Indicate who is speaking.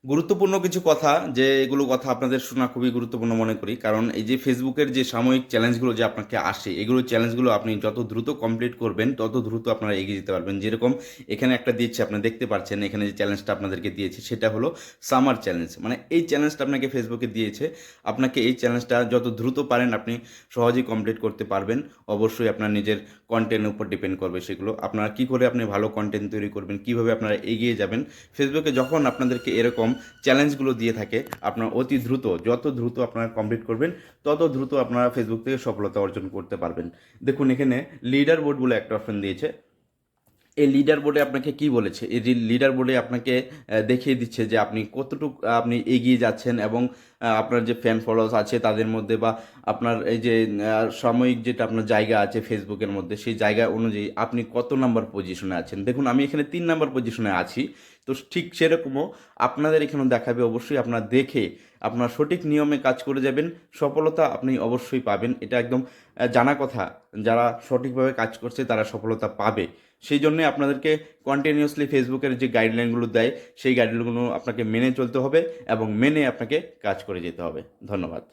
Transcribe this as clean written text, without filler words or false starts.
Speaker 1: গুরুত্বপূর্ণ কিছু কথা, যে এগুলো কথা আপনাদের শোনা খুবই গুরুত্বপূর্ণ মনে করি। কারণ এই যে ফেসবুকের যে সাময়িক চ্যালেঞ্জগুলো যে আপনাকে আসে, এগুলো চ্যালেঞ্জগুলো আপনি যত দ্রুত কমপ্লিট করবেন তত দ্রুত আপনারা এগিয়ে যেতে পারবেন। যেরকম এখানে একটা দিচ্ছে, আপনি দেখতে পাচ্ছেন এখানে যে চ্যালেঞ্জটা আপনাদেরকে দিয়েছে সেটা হলো সামার চ্যালেঞ্জ। মানে এই চ্যালেঞ্জটা আপনাকে ফেসবুকে দিয়েছে, আপনাকে এই চ্যালেঞ্জটা যত দ্রুত পারেন আপনি সহজেই কমপ্লিট করতে পারবেন। অবশ্যই আপনার নিজের কন্টেন্টের উপর ডিপেন্ড করবে সেগুলো। আপনারা কী করে আপনি ভালো কন্টেন্ট তৈরি করবেন, কীভাবে আপনারা এগিয়ে যাবেন। ফেসবুকে যখন আপনাদেরকে এরকম চ্যালেঞ্জগুলো দিয়ে থাকে, আপনার অতি দ্রুত, যত দ্রুত আপনারা কমপ্লিট করবেন তত দ্রুত আপনারা ফেসবুক থেকে সফলতা অর্জন করতে পারবেন। দেখুন এখানে লিডার বোর্ড বলে একটা অপশন দিয়েছে। এই লিডার বোর্ডে আপনাকে কি বলেছে, এই যে লিডার বোর্ডে আপনাকে দেখিয়ে দিচ্ছে যে আপনি কতটুকু আপনি এগিয়ে যাচ্ছেন, এবং আপনার যে ফ্যান ফলোয়ার্স আছে তাদের মধ্যে, বা আপনার এই যে সাময়িক যেটা আপনার জায়গা আছে ফেসবুকের মধ্যে, সেই জায়গা অনুযায়ী আপনি কত নাম্বার পজিশনে আছেন। দেখুন আমি এখানে 3 নাম্বার পজিশনে আছি। তো ঠিক সেরকমও আপনাদের এখানেও দেখাবে। অবশ্যই আপনারা দেখে আপনার সঠিক নিয়মে কাজ করে যাবেন, সফলতা আপনি অবশ্যই পাবেন। এটা একদম জানা কথা। যারা সঠিকভাবে কাজ করছে তারা সফলতা পাবে। সেই জন্যে আপনাদেরকে কন্টিনিউয়াসলি ফেসবুকের যে গাইডলাইনগুলো দেয়, সেই গাইডলাইনগুলো আপনাকে মেনে চলতে হবে এবং মেনে আপনাকে কাজ করে যেতে হবে। ধন্যবাদ।